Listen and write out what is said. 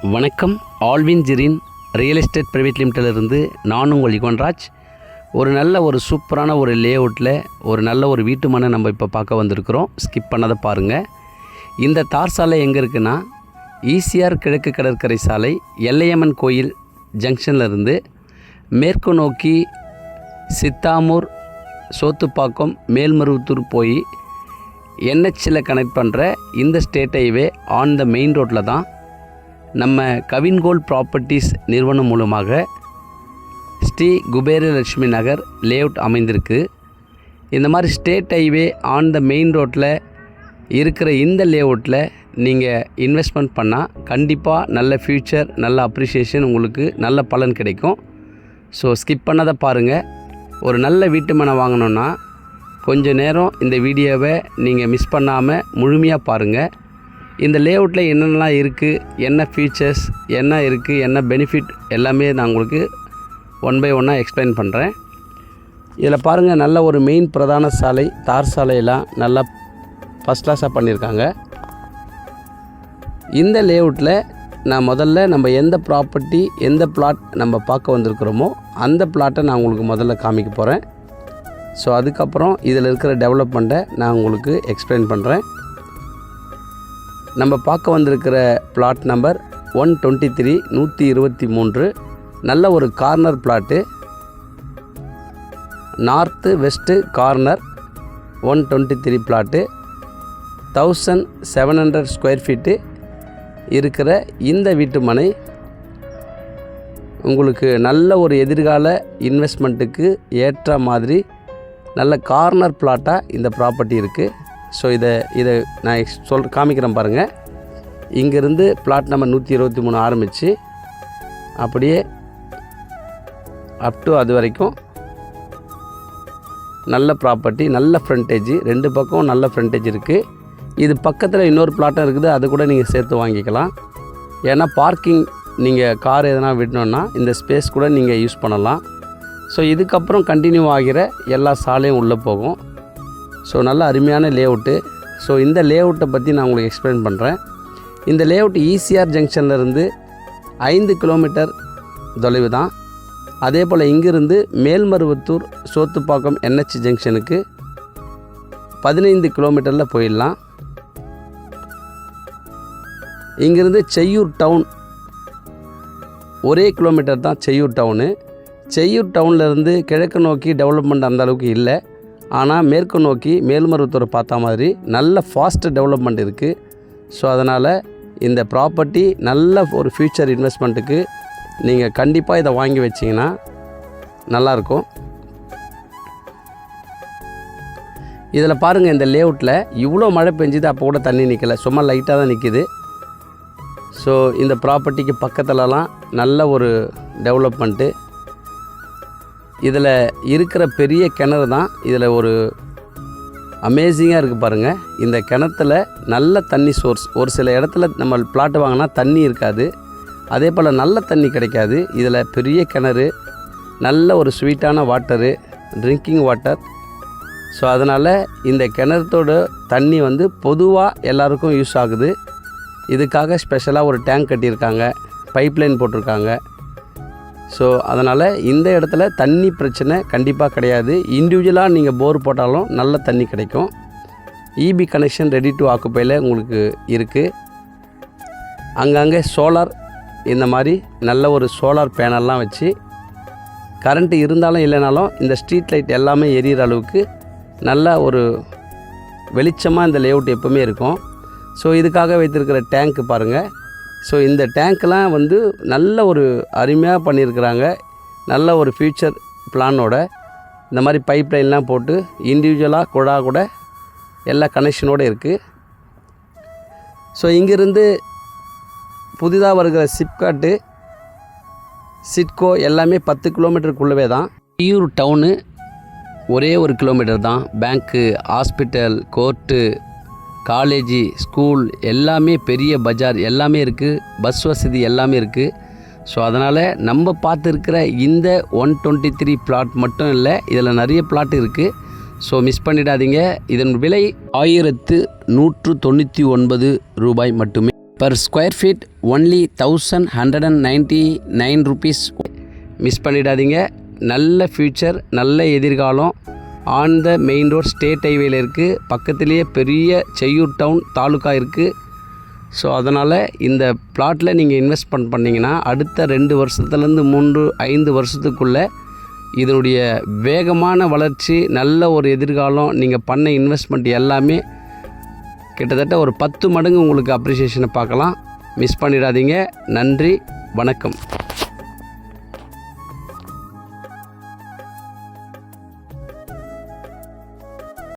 வணக்கம். Alvin ஜிரின் real estate private லிமிட்டிலிருந்து நான் உங்கள் யுகன்ராஜ். ஒரு சூப்பரான ஒரு லேஅவுட்டில் ஒரு நல்ல ஒரு வீட்டு மனை நம்ம இப்போ பார்க்க வந்திருக்கிறோம். ஸ்கிப் பண்ணதை பாருங்கள். இந்த தார் சாலை எங்கே இருக்குன்னா, ஈசிஆர் கிழக்கு கடற்கரை சாலை எல்லையம்மன் கோயில் ஜங்ஷன்லேருந்து மேற்கு நோக்கி சித்தாமூர், சோத்துப்பாக்கம், மேல்மருவத்தூர் போய் என்ஹெச்சில் கனெக்ட் பண்ணுற இந்த state highway on the main ரோட்டில் தான் நம்ம கவின்கோல்ட் ப்ராப்பர்ட்டிஸ் நிறுவனம் மூலமாக ஸ்ரீ குபேரலட்சுமி நகர் லேஅவுட் அமைந்திருக்கு. இந்த மாதிரி state highway on the main ரோட்டில் இருக்கிற இந்த லேஅவுட்டில் நீங்கள் இன்வெஸ்ட்மெண்ட் பண்ணால் கண்டிப்பாக நல்ல ஃப்யூச்சர், நல்ல அப்ரிஷியேஷன், உங்களுக்கு நல்ல பலன் கிடைக்கும். ஸோ ஸ்கிப் பண்ணதை பாருங்கள். ஒரு நல்ல வீட்டு மனை வாங்கணுன்னா கொஞ்சம் நேரம் இந்த வீடியோவை நீங்கள் மிஸ் பண்ணாமல் முழுமையாக பாருங்கள். இந்த லேஅவுட்டில் என்னென்னலாம் இருக்குது, என்ன ஃபீச்சர்ஸ் என்ன இருக்குது, என்ன பெனிஃபிட் எல்லாமே நான் உங்களுக்கு ஒன் பை ஒன்னாக எக்ஸ்பிளைன் பண்ணுறேன். இதில் பாருங்கள், நல்ல ஒரு மெயின் பிரதான சாலை, தார் சாலையெல்லாம் நல்லா ஃபஸ்ட் கிளாஸாக பண்ணியிருக்காங்க. இந்த லேஅவுட்டில் நான் முதல்ல நம்ம எந்த ப்ராப்பர்ட்டி, எந்த பிளாட் நம்ம பார்க்க வந்திருக்கிறோமோ அந்த பிளாட்டை நான் உங்களுக்கு முதல்ல காமிக்க போகிறேன். ஸோ அதுக்கப்புறம் இதில் இருக்கிற டெவலப்மெண்ட்டை நான் உங்களுக்கு எக்ஸ்பிளைன் பண்ணுறேன். நம்ம பார்க்க வந்திருக்கிற பிளாட் நம்பர் 123, 123. நல்ல ஒரு corner plot, north west corner 123 plot, 1700 square feet இருக்கிற இந்த வீட்டு மனை உங்களுக்கு நல்ல ஒரு எதிர்கால இன்வெஸ்ட்மெண்ட்டுக்கு ஏற்ற மாதிரி நல்ல கார்னர் பிளாட்டாக இந்த ப்ராப்பர்ட்டி இருக்குது. ஸோ இதை நான் காமிக்கிறேன் பாருங்கள். இங்கேருந்து பிளாட் நம்பர் 123 ஆரம்பித்து அப்படியே அப் டு அது வரைக்கும் நல்ல ப்ராப்பர்ட்டி, நல்ல ஃப்ரண்டேஜ், ரெண்டு பக்கம் நல்ல ஃப்ரண்டேஜ் இருக்குது. இது பக்கத்தில் இன்னொரு பிளாட்டும் இருக்குது, அது கூட நீங்கள் சேர்த்து வாங்கிக்கலாம். ஏன்னா பார்க்கிங் நீங்கள் கார் எதனா விடணுன்னா இந்த ஸ்பேஸ் கூட நீங்கள் யூஸ் பண்ணலாம். ஸோ இதுக்கப்புறம் கண்டினியூ ஆகிற எல்லா சாலையும் உள்ளே போகும். ஸோ நல்ல அருமையான லேஅவுட்டு. ஸோ இந்த லேஅவுட்டை பற்றி நான் உங்களுக்கு எக்ஸ்பிளைன் பண்ணுறேன். இந்த லேஅவுட் ஈசிஆர் ஜங்ஷன்லேருந்து 5 கிலோமீட்டர் தொலைவு தான். அதே போல் இங்கிருந்து மேல்மருவத்தூர், சோத்துப்பாக்கம் என்ஹெச் ஜங்ஷனுக்கு 15 கிலோமீட்டரில் போயிடலாம். இங்கிருந்து செய்யூர் டவுன் ஒரே கிலோமீட்டர் தான். செய்யூர் டவுனு, செய்யூர் டவுன்லேருந்து கிழக்கு நோக்கி டெவலப்மெண்ட் அந்த அளவுக்கு இல்லை. ஆனால் மேற்கு நோக்கி மேல்மருவத்தூரை பார்த்தா மாதிரி நல்ல ஃபாஸ்ட் டெவலப்மெண்ட் இருக்குது. ஸோ அதனால் இந்த ப்ராப்பர்ட்டி நல்ல ஒரு ஃப்யூச்சர் இன்வெஸ்ட்மெண்ட்டுக்கு நீங்கள் கண்டிப்பாக இதை வாங்கி வச்சிங்கன்னா நல்லாயிருக்கும். இதில் பாருங்கள், இந்த லேஅவுட்டில் இவ்வளோ மழை பெஞ்சுது, அப்போ கூட தண்ணி நிற்கலை, சும்மா லைட்டாக தான் நிற்கிது. ஸோ இந்த ப்ராப்பர்ட்டிக்கு பக்கத்துலலாம் நல்ல ஒரு டெவலப்மெண்ட்டு. இதில் இருக்கிற பெரிய கிணறு தான் இதில் ஒரு அமேசிங்காக இருக்குது பாருங்கள். இந்த கிணத்துல நல்ல தண்ணி சோர்ஸ். ஒரு சில இடத்துல நம்ம பிளாட்டு வாங்கினா தண்ணி இருக்காது, அதே போல் நல்ல தண்ணி கிடைக்காது. இதில் பெரிய கிணறு, நல்ல ஒரு ஸ்வீட்டான வாட்டரு, ட்ரிங்கிங் வாட்டர். ஸோ அதனால் இந்த கிணத்தோட தண்ணி பொதுவாக எல்லாருக்கும் யூஸ் ஆகுது. இதுக்காக ஸ்பெஷலாக ஒரு டேங்க் கட்டியிருக்காங்க, பைப்லைன் போட்டிருக்காங்க. ஸோ அதனால் இந்த இடத்துல தண்ணி பிரச்சனை கண்டிப்பாக கிடையாது. இண்டிவிஜுவலாக நீங்கள் போர் போட்டாலும் நல்ல தண்ணி கிடைக்கும். இபி கனெக்ஷன் ரெடி டு ஆக்குப்பையில் உங்களுக்கு இருக்குது. அங்கங்கே சோலார், இந்த மாதிரி நல்ல ஒரு சோலார் பேனல்லாம் வச்சு கரண்ட்டு இருந்தாலும் இல்லைனாலும் இந்த ஸ்ட்ரீட் லைட் எல்லாமே எரியிற அளவுக்கு நல்ல ஒரு வெளிச்சமாக இந்த லேஅவுட் எப்போவுமே இருக்கும். ஸோ இதுக்காக வைத்திருக்கிற டேங்க்கு பாருங்கள். ஸோ இந்த டேங்க்லாம் நல்ல ஒரு அருமையாக பண்ணியிருக்கிறாங்க. நல்ல ஒரு ஃப்யூச்சர் பிளானோட இந்த மாதிரி பைப் லைன்லாம் போட்டு இண்டிவிஜுவலாக குழா கூட எல்லா கனெக்ஷனோடு இருக்குது. ஸோ இங்கேருந்து புதிதாக வருகிற சிப்காட்டு, சிட்கோ எல்லாமே 10 கிலோமீட்டருக்குள்ளவே தான். செய்யூர் டவுனு ஒரே 1 கிலோமீட்டர் தான். பேங்க்கு, ஹாஸ்பிட்டல், கோர்ட்டு, காலேஜி, ஸ்கூல் எல்லாமே, பெரிய பஜார் எல்லாமே இருக்குது. பஸ் வசதி எல்லாமே இருக்குது. ஸோ அதனால் நம்ம பார்த்துருக்கிற இந்த 123 பிளாட் மட்டும் இல்லை, இதில் நிறைய பிளாட் இருக்குது. ஸோ மிஸ் பண்ணிடாதீங்க. இதன் விலை 1199 ரூபாய் மட்டுமே. per square feet only 1199 rupees. Miss பண்ணிடாதீங்க. நல்ல ஃப்யூச்சர், நல்ல எதிர்காலம். On the main road, state ஹைவேல இருக்குது. பக்கத்துலேயே பெரிய செய்யூர் டவுன் தாலுக்கா இருக்குது. ஸோ அதனால் இந்த பிளாட்டில் நீங்கள் இன்வெஸ்ட்மெண்ட் பண்ணிங்கன்னா அடுத்த 2 வருஷத்துலேருந்து 3-5 வருஷத்துக்குள்ளே இதனுடைய வேகமான வளர்ச்சி, நல்ல ஒரு எதிர்காலம், நீங்கள் பண்ண இன்வெஸ்ட்மெண்ட் எல்லாமே கிட்டத்தட்ட ஒரு 10 மடங்கு உங்களுக்கு அப்ரிசியேஷனை பார்க்கலாம். மிஸ் பண்ணிடாதீங்க. நன்றி, வணக்கம்.